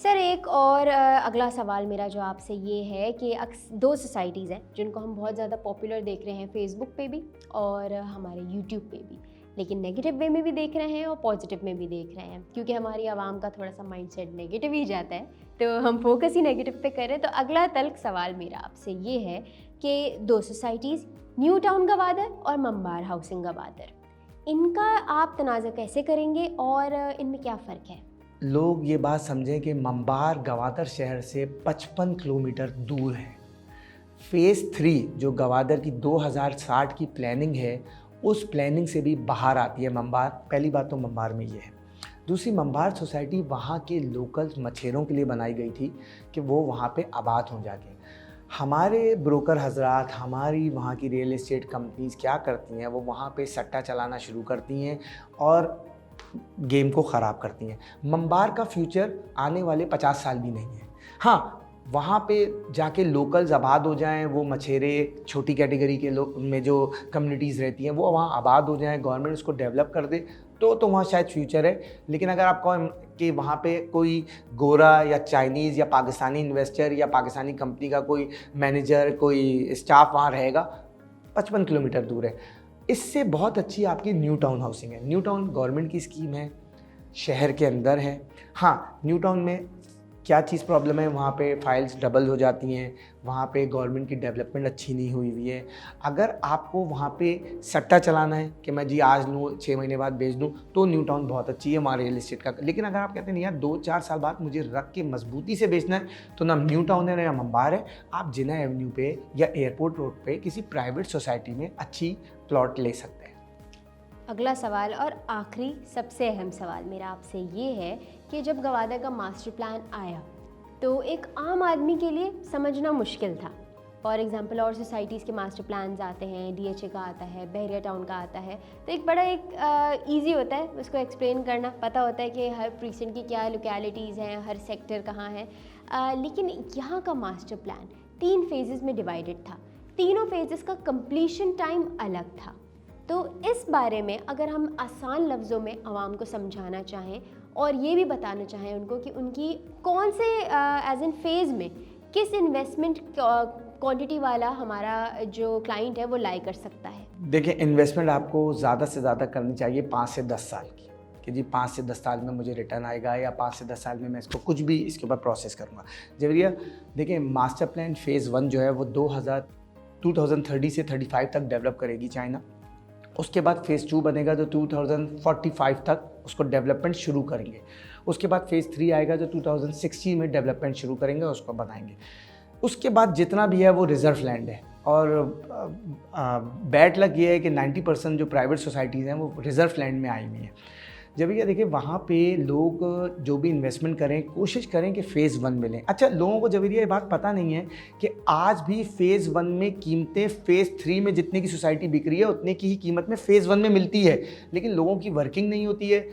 Sir एक और अगला सवाल मेरा जो आपसे ये है कि दो सोसाइटीज़ हैं जिनको हम बहुत ज़्यादा पॉपुलर देख रहे हैं फेसबुक पे भी और हमारे यूट्यूब पे भी, लेकिन नेगेटिव वे में भी देख रहे हैं और पॉजिटिव में भी देख रहे हैं क्योंकि हमारी आवाम का थोड़ा सा माइंडसेट नेगेटिव ही जाता है, तो हम फोकस ही नेगेटिव पे करें। तो अगला तल्ख सवाल मेरा आपसे ये है कि दो सोसाइटीज़, न्यू टाउन गवादर और मंबार हाउसिंग गवादर, इनका आप तनाज़ा कैसे करेंगे और इनमें क्या फ़र्क है? लोग ये बात समझें कि मंबार गवादर शहर से 55 किलोमीटर दूर है। फ़ेज़ 3 जो गवादर की 2060 की प्लानिंग है, उस प्लानिंग से भी बाहर आती है मंबार। पहली बात तो मंबार में ये है। दूसरी, मंबार सोसाइटी वहाँ के लोकल मछेरों के लिए बनाई गई थी कि वो वहाँ पे आबाद हो जाके। हमारे ब्रोकर हजरात, हमारी वहाँ की रियल एस्टेट कंपनीज़ क्या करती हैं, वो वहाँ पे सट्टा चलाना शुरू करती हैं और गेम को ख़राब करती हैं। मंबार का फ्यूचर आने वाले 50 साल भी नहीं है। हाँ, वहाँ पे जाके लोकल्स आबाद हो जाएं, वो मछेरे छोटी कैटेगरी के लोग में जो कम्युनिटीज़ रहती हैं वो वहाँ आबाद हो जाएं, गवर्नमेंट उसको डेवलप कर दे तो वहाँ शायद फ्यूचर है। लेकिन अगर आप कहें कि वहाँ पे कोई गोरा या चाइनीज़ या पाकिस्तानी इन्वेस्टर या पाकिस्तानी कंपनी का कोई मैनेजर, कोई स्टाफ वहाँ रहेगा, 55 किलोमीटर दूर है। इससे बहुत अच्छी आपकी न्यू टाउन हाउसिंग है। न्यू टाउन गवर्नमेंट की स्कीम है, शहर के अंदर है। हाँ, न्यू टाउन में क्या चीज़ प्रॉब्लम है, वहाँ पे फाइल्स डबल हो जाती हैं, वहाँ पे गवर्नमेंट की डेवलपमेंट अच्छी नहीं हुई हुई है। अगर आपको वहाँ पे सट्टा चलाना है कि मैं जी आज लूँ 6 महीने बाद बेच दूँ, तो न्यू टाउन बहुत अच्छी है वहाँ रियल एस्टेट का। लेकिन अगर आप कहते हैं यार 2-4 साल बाद मुझे रख के मजबूती से बेचना है, तो ना न्यू टाउन है ना मंबार है, आप जिना एवेन्यू पे या एयरपोर्ट रोड पे किसी प्राइवेट सोसाइटी में अच्छी प्लॉट ले सकते हैं। अगला सवाल और आखिरी सबसे अहम सवाल मेरा आपसे ये है कि जब गवादर का मास्टर प्लान आया तो एक आम आदमी के लिए समझना मुश्किल था। फॉर एग्जांपल और सोसाइटीज़ के मास्टर प्लान्स आते हैं, डीएचए का आता है, बहरिया टाउन का आता है, तो एक बड़ा इजी होता है उसको एक्सप्लेन करना, पता होता है कि हर प्रीसेंट की क्या लोकेलिटीज़ हैं, हर सेक्टर कहाँ है। लेकिन यहाँ का मास्टर प्लान 3 फेजेस में डिवाइडेड था, तीनों फेजेस का कंप्लीशन टाइम अलग था। तो इस बारे में अगर हम आसान लफ्ज़ों में आवाम को समझाना चाहें और ये भी बताना चाहें उनको कि उनकी कौन से एज एन फेज़ में किस इन्वेस्टमेंट क्वांटिटी वाला हमारा जो क्लाइंट है वो लाई कर सकता है। देखिए, इन्वेस्टमेंट आपको ज़्यादा से ज़्यादा करनी चाहिए 5 से 10 साल की, कि जी 5 से 10 साल में मुझे रिटर्न आएगा या 5 से 10 साल में मैं इसको कुछ भी इसके ऊपर प्रोसेस करूँगा। जबरिया देखिए, मास्टर प्लान फ़ेज़ 1 जो है वो 2030 से 35 तक डेवलप करेगी चाइना। उसके बाद फ़ेज़ 2 बनेगा जो 2045 तक उसको डेवलपमेंट शुरू करेंगे। उसके बाद फ़ेज़ 3 आएगा जो 2060 में डेवलपमेंट शुरू करेंगे, उसको बनाएंगे। उसके बाद जितना भी है वो रिज़र्व लैंड है और बैड लक ये है कि 90% जो प्राइवेट सोसाइटीज़ हैं वो रिज़र्व लैंड में आई हुई हैं। जब ये देखिए, वहाँ पे लोग जो भी इन्वेस्टमेंट करें कोशिश करें कि फ़ेज़ 1 में लें। अच्छा, लोगों को जब ये बात पता नहीं है कि आज भी फ़ेज़ 1 में कीमतें फ़ेज़ 3 में जितने की सोसाइटी बिक रही है उतने की ही कीमत में फ़ेज़ 1 में मिलती है, लेकिन लोगों की वर्किंग नहीं होती है।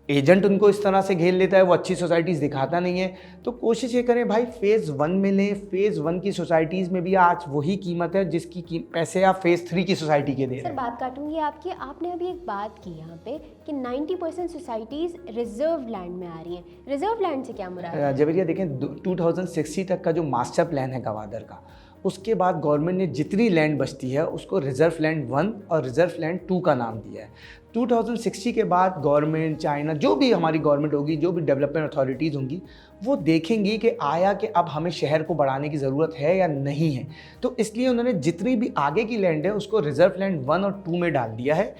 एजेंट उनको इस तरह से घेर लेता है, वो अच्छी सोसाइटीज़ दिखाता नहीं है। तो कोशिश ये करें भाई फ़ेज़ 1 में लें। फ़ेज़ 1 की सोसाइटीज़ में भी आज वही कीमत है जिसकी पैसे आप फ़ेज़ 3 की सोसाइटी के दे रहे सर हैं। बात काटूंगी आपकी, आपने अभी एक बात की यहाँ पे कि 90% सोसाइटीज़ रिजर्व लैंड में आ रही हैं। रिजर्व लैंड से क्या मुराद है? जबरिया देखें, 2060 तक का जो मास्टर प्लान है गवादर का, उसके बाद गवर्नमेंट ने जितनी लैंड बचती है उसको रिज़र्व लैंड 1 और रिज़र्व लैंड 2 का नाम दिया है। 2060 के बाद गवर्नमेंट, चाइना, जो भी हमारी गवर्नमेंट होगी, जो भी डेवलपमेंट अथॉरिटीज़ होंगी, वो देखेंगी कि आया कि अब हमें शहर को बढ़ाने की ज़रूरत है या नहीं है। तो इसलिए उन्होंने जितनी भी आगे की लैंड है उसको रिज़र्व लैंड 1 और 2 में डाल दिया है।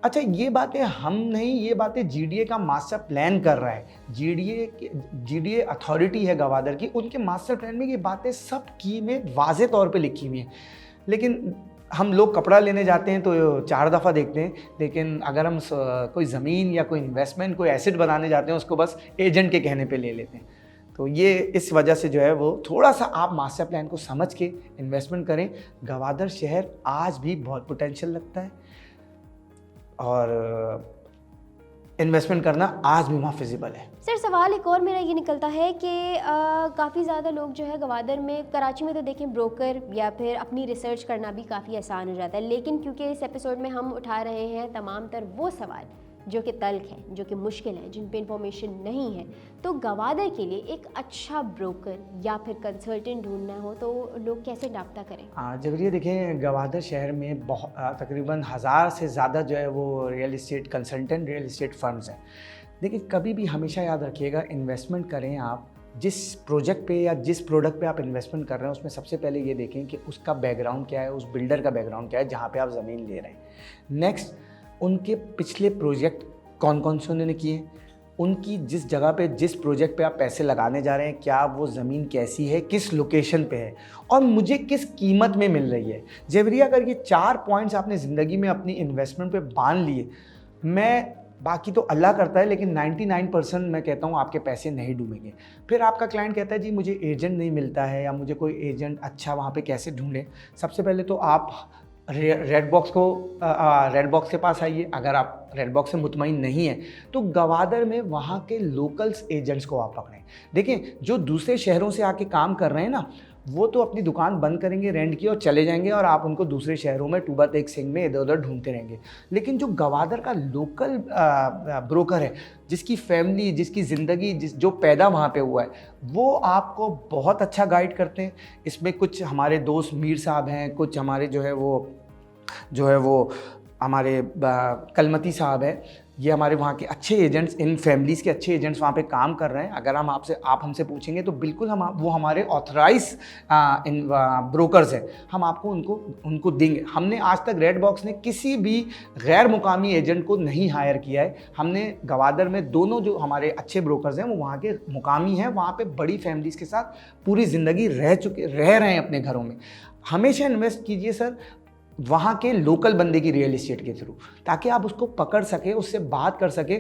अच्छा, ये बातें हम नहीं, ये बातें जीडीए का मास्टर प्लान कर रहा है। जीडीए अथॉरिटी है गवादर की, उनके मास्टर प्लान में ये बातें सब की में वाज़े तौर पे लिखी हुई हैं। लेकिन हम लोग कपड़ा लेने जाते हैं तो 4 दफ़ा देखते हैं, लेकिन अगर हम कोई ज़मीन या कोई इन्वेस्टमेंट, कोई एसेट बनाने जाते हैं उसको बस एजेंट के कहने पे ले लेते हैं। तो ये इस वजह से जो है वो थोड़ा सा आप मास्टर प्लान को समझ के इन्वेस्टमेंट करें। गवादर शहर आज भी बहुत पोटेंशियल लगता है और इन्वेस्टमेंट करना आज भी वहाँ फिजिबल है। सर सवाल एक और मेरा ये निकलता है कि काफ़ी ज़्यादा लोग जो है गवादर में, कराची में तो देखें ब्रोकर या फिर अपनी रिसर्च करना भी काफ़ी आसान हो जाता है, लेकिन क्योंकि इस एपिसोड में हम उठा रहे हैं तमाम तर वो सवाल जो कि तल्ख हैं, जो कि मुश्किल हैं, जिन पे इंफॉर्मेशन नहीं है, तो गवादर के लिए एक अच्छा ब्रोकर या फिर कंसल्टेंट ढूंढना हो तो लोग कैसे रब्ता करें? जबरिया देखें, गवादर शहर में बहुत तकरीबन 1000 से ज़्यादा जो है वो real estate consultant, real estate firms हैं। देखिए, कभी भी हमेशा याद रखिएगा, इन्वेस्टमेंट करें आप जिस प्रोजेक्ट पे या जिस प्रोडक्ट पे आप इन्वेस्टमेंट कर रहे हैं, उसमें सबसे पहले ये देखें कि उसका बैकग्राउंड क्या है, उस बिल्डर का बैकग्राउंड क्या है जहाँ पे आप ज़मीन ले रहे हैं। नेक्स्ट, उनके पिछले प्रोजेक्ट कौन कौन से उन्होंने किए, उनकी जिस जगह पे, जिस प्रोजेक्ट पे आप पैसे लगाने जा रहे हैं, क्या वो ज़मीन कैसी है, किस लोकेशन पे है और मुझे किस कीमत में मिल रही है। जेवरिया, अगर ये 4 पॉइंट्स आपने ज़िंदगी में अपनी इन्वेस्टमेंट पे बांध लिए, मैं बाकी तो अल्लाह करता है, लेकिन 99% मैं कहता हूँ आपके पैसे नहीं डूबेंगे। फिर आपका क्लाइंट कहता है जी मुझे एजेंट नहीं मिलता है या मुझे कोई एजेंट अच्छा वहाँ पे कैसे ढूंढें। सबसे पहले तो आप रेड बॉक्स के पास आइए। अगर आप रेड बॉक्स से मुतमईन नहीं है तो गवादर में वहाँ के लोकल्स एजेंट्स को आप पकड़ें। देखिए, जो दूसरे शहरों से आके काम कर रहे हैं ना, वो तो अपनी दुकान बंद करेंगे रेंट की और चले जाएंगे और आप उनको दूसरे शहरों में टूबा तेग सिंह में इधर उधर ढूंढते रहेंगे। लेकिन जो गवादर का लोकल ब्रोकर है, जिसकी फैमिली, जिसकी ज़िंदगी, जो पैदा वहाँ पे हुआ है, वो आपको बहुत अच्छा गाइड करते हैं। इसमें कुछ हमारे दोस्त मीर साहब हैं, कुछ हमारे जो है वो हमारे कलमती साहब हैं। ये हमारे वहाँ के अच्छे एजेंट्स, इन फैमिलीज़ के अच्छे एजेंट्स वहाँ पे काम कर रहे हैं। अगर आप हमसे पूछेंगे तो बिल्कुल वो हमारे ऑथराइज ब्रोकर्स हैं, हम आपको उनको देंगे। हमने आज तक रेड बॉक्स ने किसी भी गैर मुकामी एजेंट को नहीं हायर किया है। हमने गवादर में दोनों जो हमारे अच्छे ब्रोकर्स हैं वो वहाँ के मुकामी हैं, वहाँ पे बड़ी फैमिलीज़ के साथ पूरी ज़िंदगी रह रहे हैं अपने घरों में। हमेशा इन्वेस्ट कीजिए सर वहाँ के लोकल बंदे की रियल इस्टेट के थ्रू, ताकि आप उसको पकड़ सके, उससे बात कर सके।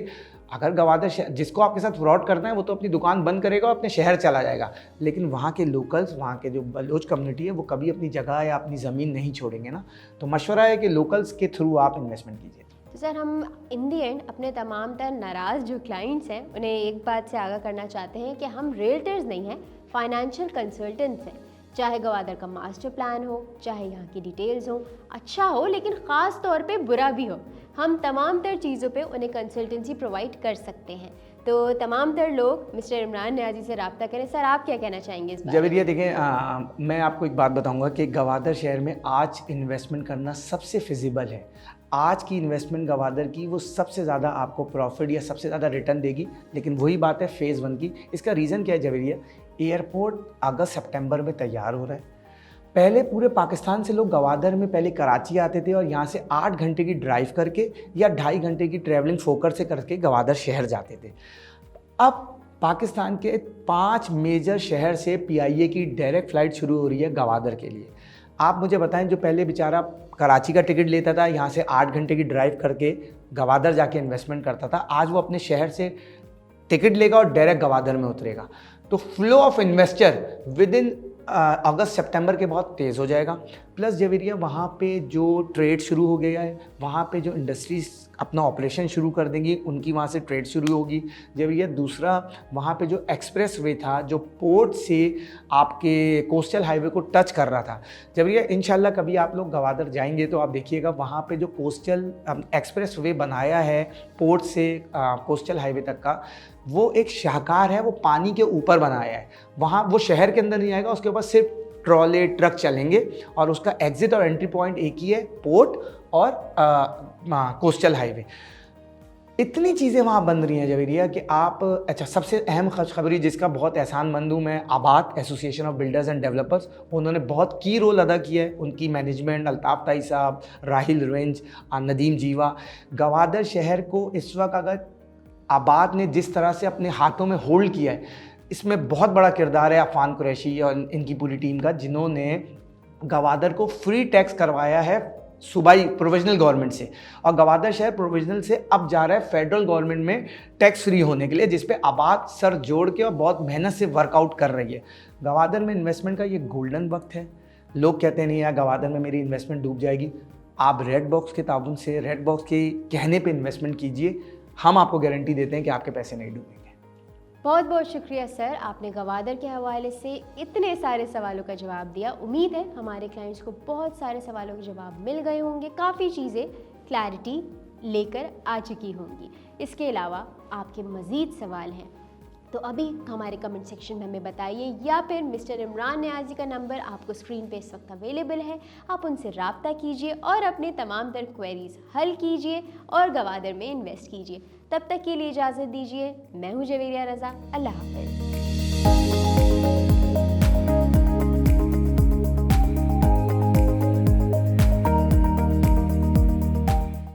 अगर गवादर जिसको आपके साथ फ्रॉड करना है वो तो अपनी दुकान बंद करेगा और अपने शहर चला जाएगा, लेकिन वहाँ के लोकल्स, वहाँ के जो बलोच कम्युनिटी है, वो कभी अपनी जगह या अपनी ज़मीन नहीं छोड़ेंगे ना। तो मशवरा है कि लोकल्स के थ्रू आप इन्वेस्टमेंट कीजिए। तो सर, हम इन दी एंड अपने तमाम तर नाराज़ जो क्लाइंट्स हैं उन्हें एक बात से आगाह करना चाहते हैं कि हम रियल्टर्स नहीं हैं, फाइनेंशियल कंसल्टेंट्स हैं। चाहे गवादर का मास्टर प्लान हो, चाहे यहाँ की डिटेल्स हो, अच्छा हो लेकिन ख़ास तौर पे बुरा भी हो, हम तमाम तर चीज़ों पे उन्हें कंसल्टेंसी प्रोवाइड कर सकते हैं। तो तमाम तर लोग मिस्टर इमरान नियाज़ी से रब्ता करें। सर, आप क्या कहना चाहेंगे इस बारे में? जबरिया देखें, मैं आपको एक बात बताऊंगा कि गवादर शहर में आज इन्वेस्टमेंट करना सबसे फिजिबल है। आज की इन्वेस्टमेंट गवादर की वो सबसे ज़्यादा आपको प्रॉफिट या सबसे ज़्यादा रिटर्न देगी। लेकिन वही बात है फ़ेज़ 1 की। इसका रीज़न क्या है जबरिया? एयरपोर्ट अगस्त सितंबर में तैयार हो रहा है। पहले पूरे पाकिस्तान से लोग गवादर में पहले कराची आते थे और यहाँ से 8 घंटे की ड्राइव करके या 2.5 घंटे की ट्रैवलिंग फोकर से करके गवादर शहर जाते थे। अब पाकिस्तान के 5 मेजर शहर से PIA की डायरेक्ट फ़्लाइट शुरू हो रही है गवादर के लिए। आप मुझे बताएं, जो पहले बेचारा कराची का टिकट लेता था, यहाँ से 8 घंटे की ड्राइव करके गवादर जाके इन्वेस्टमेंट करता था, आज वो अपने शहर से टिकट लेगा और डायरेक्ट गवादर में उतरेगा। तो flow of investor within अगस्त सितंबर के बहुत तेज़ हो जाएगा। प्लस जवेरिया, वहाँ पे जो ट्रेड शुरू हो गया है, वहाँ पे जो इंडस्ट्रीज़ अपना ऑपरेशन शुरू कर देंगी, उनकी वहाँ से ट्रेड शुरू होगी। जवेरिया, दूसरा वहाँ पे जो एक्सप्रेस वे था, जो पोर्ट से आपके कोस्टल हाईवे को टच कर रहा था, जवेरिया इंशाल्लाह कभी आप लोग गवादर जाएंगे तो आप देखिएगा वहाँ पे जो कोस्टल एक्सप्रेस वे बनाया है पोर्ट से कोस्टल हाईवे तक का, वो एक शाहकार है, वो पानी के ऊपर बनाया है। वहाँ वो शहर के अंदर नहीं आएगा, उसके ऊपर सिर्फ ट्रॉले ट्रक चलेंगे और उसका एग्जिट और एंट्री पॉइंट एक ही है, पोर्ट और कोस्टल हाईवे। इतनी चीज़ें वहाँ बन रही हैं जवेरिया कि आप, अच्छा सबसे अहम खुशखबरी जिसका बहुत एहसानमंद हूँ मैं, आबाद association of builders and developers, उन्होंने बहुत की रोल अदा किया है। उनकी मैनेजमेंट, अल्ताफ़ ताई साहब, राहिल रेंज, नदीम जीवा, गवादर शहर को इस वक्त अगर आबाद ने जिस तरह से अपने हाथों में होल्ड किया है, इसमें बहुत बड़ा किरदार है अफ़ान कुरैशी और इनकी पूरी टीम का, जिन्होंने गवादर को फ्री टैक्स करवाया है सूबाई प्रोविजनल गवर्नमेंट से, और गवादर शहर प्रोविजनल से अब जा रहा है फेडरल गवर्नमेंट में टैक्स फ्री होने के लिए, जिस पे आबाद सर जोड़ के और बहुत मेहनत से वर्कआउट कर रही है। गवादर में इन्वेस्टमेंट का ये गोल्डन वक्त है। लोग कहते नहीं यार गवादर में मेरी इन्वेस्टमेंट डूब जाएगी, आप रेड बॉक्स के ताउन से, रेड बॉक्स के कहने पर इन्वेस्टमेंट कीजिए, हम आपको गारंटी देते हैं कि आपके पैसे नहीं डूबेंगे। बहुत बहुत शुक्रिया सर, आपने गवादर के हवाले से इतने सारे सवालों का जवाब दिया। उम्मीद है हमारे क्लाइंट्स को बहुत सारे सवालों के जवाब मिल गए होंगे, काफ़ी चीज़ें क्लैरिटी लेकर आ चुकी होंगी। इसके अलावा आपके मज़ीद सवाल हैं तो अभी हमारे कमेंट सेक्शन में हमें बताइए, या फिर मिस्टर इमरान नियाज़ी का नंबर आपको स्क्रीन पे इस वक्त अवेलेबल है, आप उनसे रब्ता कीजिए और अपने तमाम तर क्वेरीज हल कीजिए और गवादर में इन्वेस्ट कीजिए। तब तक के लिए इजाज़त दीजिए। मैं हूँ जवेरिया रज़ा। अल्लाह हाफ़िज़।